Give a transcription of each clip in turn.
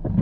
Hi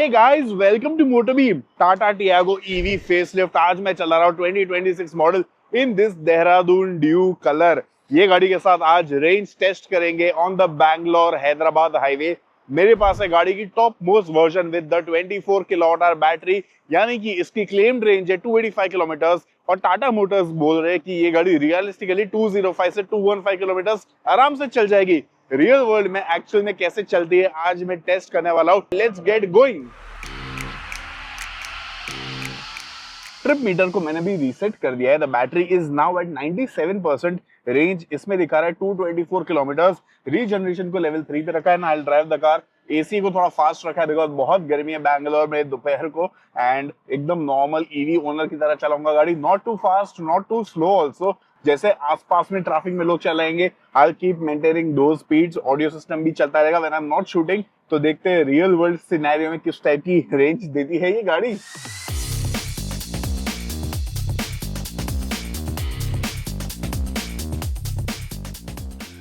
guys, welcome to Motobeam. Tata Tiago EV facelift. आज मैं चला रहा हूँ 2026 model in this Dehradun dew colour. ये गाड़ी के साथ आज रेंज टेस्ट करेंगे on the Bangalore Hyderabad highway. मेरे पास है गाड़ी की top most version with the 24 kilowatt hour battery, यानी कि इसकी क्लेम्ड रेंज है 285 किलोमीटर्स। और टाटा मोटर्स बोल रहे हैं कि ये गाड़ी रियलिस्टिकली 205 से 215 किलोमीटर्स आराम से चल जाएगी। रियल वर्ल्ड में एक्चुअल में कैसे चलती है आज मैं टेस्ट करने वाला हूं। Let's get going. Trip meter को मैंने भी रीसेट कर दिया है। The battery is now at 97%। Range इसमें दिखा रहा है 224 किलोमीटर्स। रीजनरेशन को लेवल 3 पे रखा है ना। I drive the car. AC को थोड़ा फास्ट रखा है बिकॉज बहुत गर्मी है बैंगलोर में दोपहर को। एंड एकदम नॉर्मल ईवी ओनर की तरह चलाऊंगा गाड़ी। Not too fast, not too slow also. जैसे आसपास में ट्रैफिक में लोग चलाएंगे, आई कीप मेंटेनिंग दो स्पीड्स। ऑडियो सिस्टम भी चलता रहेगा when I am not shooting. तो देखते हैं रियल वर्ल्ड सिनेरियो में किस टाइप की रेंज देती है ये गाड़ी।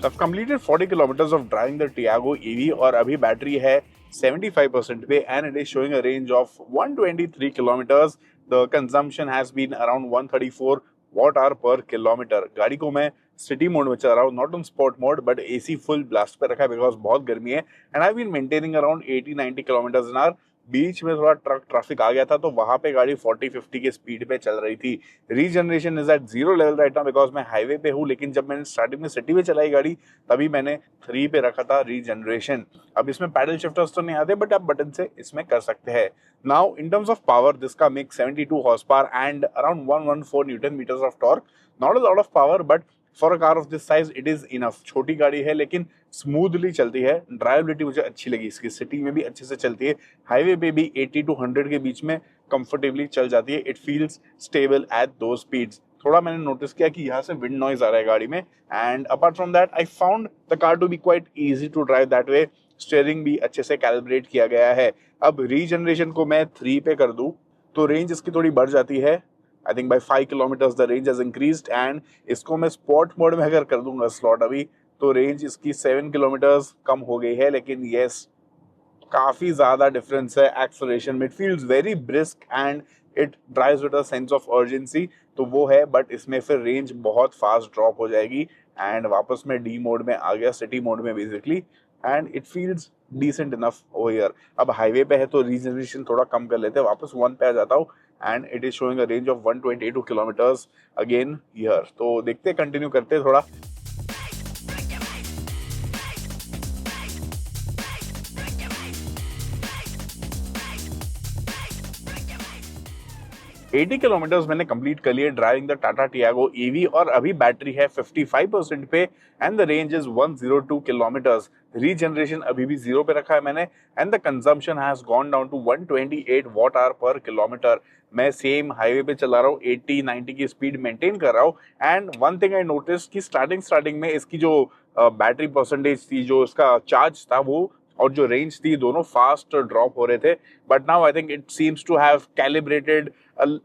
I've completed 40 kilometers of driving the Tiago EV और अभी बैटरी है 75% पे and it is showing a range of 123 kilometers. The consumption has been around 134 watt hour per kilometer. गाड़ी को मैं सिटी मोड में चला रहा हूँ, not on sport mode but AC full blast पे रखा है बिकॉज बहुत गर्मी है। And I been maintaining around 80-90 kilometres in hour. बीच में थोड़ा ट्रैफिक आ गया था तो वहां पे गाड़ी 40-50 के स्पीड पे चल रही थी। Regeneration is at 0 level right now because मैं हाईवे पे हूँ, लेकिन जब मैंने स्टार्टिंग में सिटी में चलाई गाड़ी तभी मैंने 3 पे रखा था रीजनरेशन। अब इसमें पैडल शिफ्टर्स तो नहीं आते बट आप बटन से इसमें कर सकते हैं। Now in terms of power this car make 72 horse power and around 114 newton metres of torque. Not a lot of power but for a car of this size it is enough. छोटी गाड़ी है लेकिन smoothly चलती है। Drivability मुझे अच्छी लगी इसकी। सिटी में भी अच्छे से चलती है, हाईवे पे भी 80 to 100 के बीच में कंफर्टेबली चल जाती है। इट फील्स स्टेबल एट दो स्पीड्स। थोड़ा मैंने नोटिस किया कि यहाँ से विंड नॉइज आ रहा है गाड़ी में। And apart from that I found the car to be quite easy to drive that way. Steering भी अच्छे से कैलिब्रेट किया गया है। अब रीजनरेशन को मैं 3 पे कर दूं तो रेंज इसकी थोड़ी बढ़ जाती है। I think by 5 kilometres the range has increased. And इसको मैं स्पोर्ट मोड में अगर कर दूंगा स्लॉट अभी तो रेंज इसकी 7 किलोमीटर्स कम हो गई है। लेकिन यस, काफी ज्यादा डिफरेंस है एक्सेलरेशन में। It feels very brisk and it drives with a sense of urgency. तो वो है बट इसमें फिर रेंज बहुत फास्ट ड्रॉप हो जाएगी। एंड वापस में डी मोड में आ गया, सिटी मोड में basically. And it feels decent enough over here. अब हाईवे पे है तो रीजनरेशन थोड़ा कम कर लेते हैं, वापस 1 पे आ जाता हूँ and it is showing a range of 122 kilometres again here. तो देखते कंटिन्यू करते थोड़ा। 80 किलोमीटर्स मैंने कंप्लीट कर लिए driving the Tata Tiago EV और अभी बैटरी है 55% पे and the range is 102 kilometres. Regeneration अभी भी 0 पे रखा है मैंने and the consumption has gone down to 128 watt hour per kilometre. मैं सेम हाईवे पे चला रहा हूँ, 80-90 की स्पीड मेंटेन कर रहा हूँ। And one thing I notice कि स्टार्टिंग में इसकी जो बैटरी परसेंटेज थी, जो इसका चार्ज था वो और जो रेंज थी, दोनों फास्ट ड्रॉप हो रहे थे। But now I think it seems to have calibrated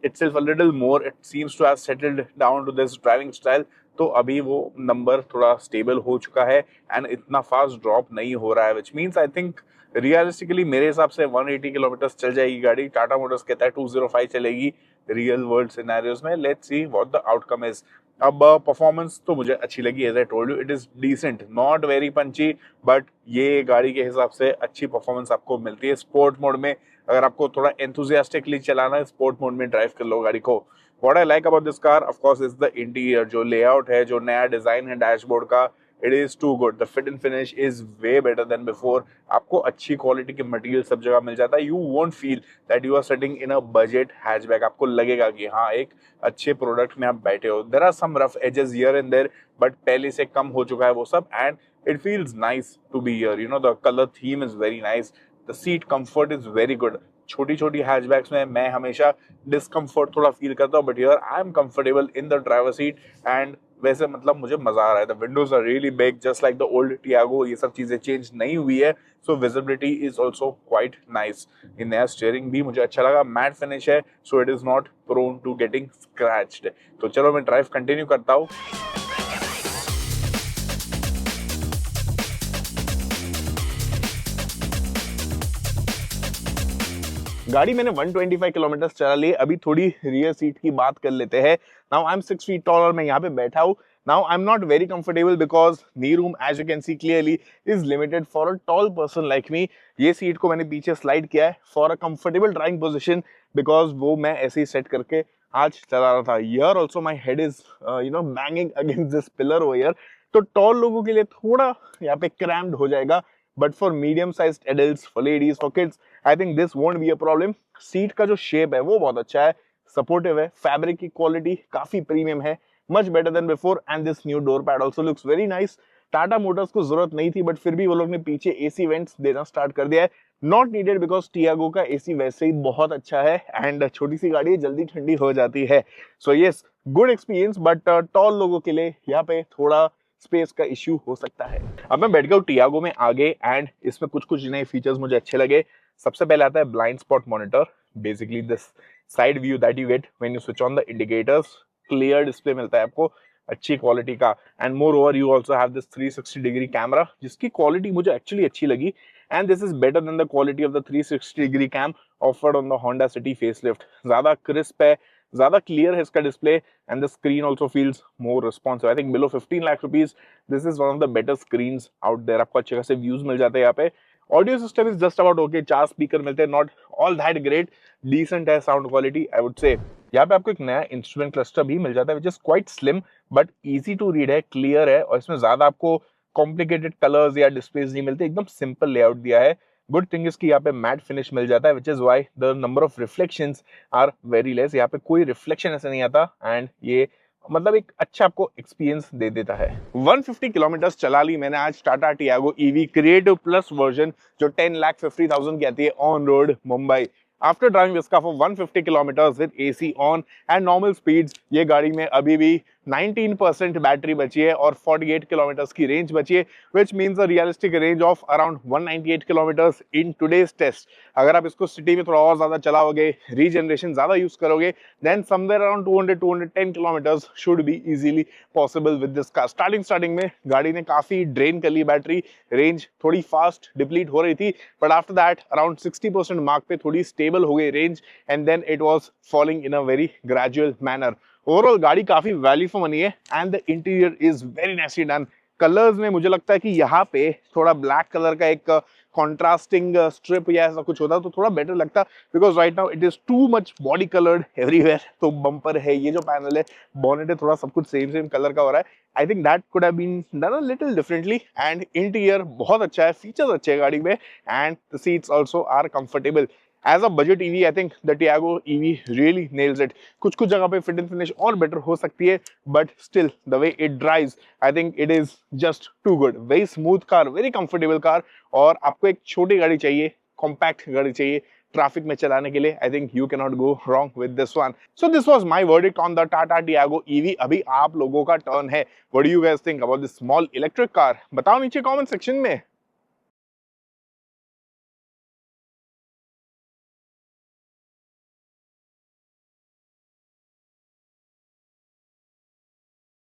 itself a little more. It seems to have settled down to this driving style. तो अभी वो नंबर थोड़ा स्टेबल हो चुका है एंड इतना फास्ट ड्रॉप नहीं हो रहा है, which means I think realistically मेरे हिसाब से 180 किलोमीटर चल जाएगी गाड़ी। टाटा मोटर्स कहता है 205 चलेगी रियल वर्ल्ड सिनेरियोज में। Let's see what the outcome is. अब परफॉर्मेंस तो मुझे अच्छी लगी, as I told you it is decent, not very punchy but ये गाड़ी के हिसाब से अच्छी परफॉर्मेंस आपको मिलती है। स्पोर्ट मोड में अगर आपको थोड़ा एंथुजियास्टिकली चलाना है, स्पोर्ट मोड में ड्राइव कर लो गाड़ी को। What I like about this car of course is the interior. जो लेआउट है, जो नया डिजाइन है डैशबोर्ड का, it is too good. The fit and finish is way better than before. आपको अच्छी क्वालिटी के मटेरियल सब जगह मिल जाता है। You won't feel that you are sitting in a budget hatchback. आपको लगेगा कि हाँ एक अच्छे प्रोडक्ट में आप बैठे हो। There are some rough edges here and there but पहले से कम हो चुका है वो सब and it feels nice to be here. You know the colour theme is very nice. The seat comfort is very good. छोटी छोटी हैचबैक्स में मैं हमेशा डिस्कम्फर्ट थोड़ा फील करता हूँ but here I am comfortable in the driver seat and वैसे मतलब मुझे मजा आ रहा है। The windows are really big just like the old Tiago, ये सब चीजें चेंज नहीं हुई है, so visibility is also quite nice. ये नया स्टीयरिंग भी मुझे अच्छा लगा, मैट फिनिश है, so it is not prone to getting scratched. तो चलो मैं ड्राइव कंटिन्यू करता हूँ। गाड़ी मैंने 125 किलोमीटर चला ली। अभी थोड़ी रियर सीट की बात कर लेते हैं। Now I am 6 feet tall और मैं यहाँ पे बैठा हूँ। Now I am not very comfortable because knee room as you can see clearly is limited for a tall person like me. ये सीट को मैंने पीछे स्लाइड किया है for a comfortable driving position, because वो मैं ऐसे ही सेट करके आज चला रहा था। Here also my head is banging against this pillar over here. तो टॉल लोगों के लिए थोड़ा यहाँ पे क्रैम्ड हो जाएगा, but for medium sized adults, for ladies, for kids, I think this won't be a problem. Seat का जो शेप है वो बहुत अच्छा है, सपोर्टिव है, फैब्रिक की क्वालिटी काफी प्रीमियम है, much better than before, and this new door pad also looks very nice. Tata Motors को जरूरत नहीं थी, बट फिर भी वो लोग ने पीछे एसी वेंट्स देना स्टार्ट कर दिया है। नॉट नीडेड बिकॉज टियागो का एसी वैसे ही बहुत अच्छा है एंड छोटी सी गाड़ी है, जल्दी ठंडी हो जाती है। So yes, good experience, but tall लोगों के लिए यहाँ पे थोड़ा स्पेस का इश्यू हो सकता है। अब मैं बैठ गया हूँ टियागो में आगे एंड इसमें कुछ कुछ नए फीचर्स मुझे अच्छे लगे। सबसे पहले आता है blind spot monitor, basically this side view that you get when you switch on the indicators. Clear display मिलता है आपको अच्छी क्वालिटी का, and moreover you also have this 360 degree camera जिसकी क्वालिटी मुझे एक्चुअली अच्छी लगी, and this is better than the quality of the 360 degree cam offered on the Honda City facelift. ज्यादा क्रिस्प है, ज्यादा क्लियर है इसका display, and the screen also feels more responsive. I think below 15 lakh rupees this is one of the better screens out there. आपको अच्छे खासे views मिल जाते हैं यहाँ पे। Audio system is just about okay, 4 speaker मिलते हैं, not all that great, decent है sound quality I would say. यहाँ पे आपको एक नया इंस्ट्रूमेंट क्लस्टर भी मिल जाता है which is quite slim but easy to read है, क्लियर है, और इसमें ज्यादा आपको कॉम्प्लिकेटेड कलर्स या डिस्प्लेस नहीं मिलते, एकदम सिंपल लेआउट दिया है। गुड थिंग इज कि यहाँ पे मैट फिनिश मिल जाता है which is why the number of reflections are very less. यहाँ पे कोई रिफ्लेक्शन ऐसा नहीं आता, एंड ये मतलब एक अच्छा आपको एक्सपीरियंस दे देता है। 150 किलोमीटर चला ली मैंने आज Tata Tiago EV creative plus version, जो 10,50,000 की आती है on road Mumbai. After driving इसका for 150 kilometre with AC on and normal speeds, ये गाड़ी में अभी भी 19% बैटरी बची है और 48 किलोमीटर्स की रेंज बची है, which means a realistic range of around 198 kilometres in today's test. अगर आप इसको सिटी में थोड़ा और ज्यादा चलाओगे, रीजनरेशन ज्यादा यूज करोगे, then somewhere around 200-210 kilometres should be easily possible with this car. Starting में गाड़ी ने काफी ड्रेन कर ली बैटरी, रेंज थोड़ी फास्ट डिप्लीट हो रही थी, but after that around 60% mark पे थोड़ी स्टेबल हो गई range, and then it was falling in a very gradual manner. Overall गाड़ी काफी वैल्यू फॉर मनी है, and the interior is very nicely done. Colours में मुझे लगता है कि यहाँ पे थोड़ा ब्लैक कलर का एक कॉन्ट्रास्टिंग स्ट्रिप या ऐसा कुछ होता तो थोड़ा बेटर लगता, because right now it is too much body coloured everywhere. तो बम्पर है, ये जो पैनल है, बॉनेट है, थोड़ा सब कुछ सेम कलर का हो रहा है। I think that could have been done a little differently, and interior बहुत अच्छा है, फीचर्स अच्छे हैं गाड़ी में, and the seats also are comfortable. As a budget EV, I think the Tiago EV really nails it. कुछ जगह पे फिट एंड फिनिश और बेटर हो सकती है, but still the way it drives, I think it is just too good. Very smooth car, very comfortable car, और आपको एक छोटी गाड़ी चाहिए, compact गाड़ी चाहिए ट्रैफिक में चलाने के लिए, I think you cannot go wrong with this one. So this was my verdict on the Tata Tiago EV. अभी आप लोगों का टर्न है. What do you guys think about this small electric car? बताओ नीचे comment section में.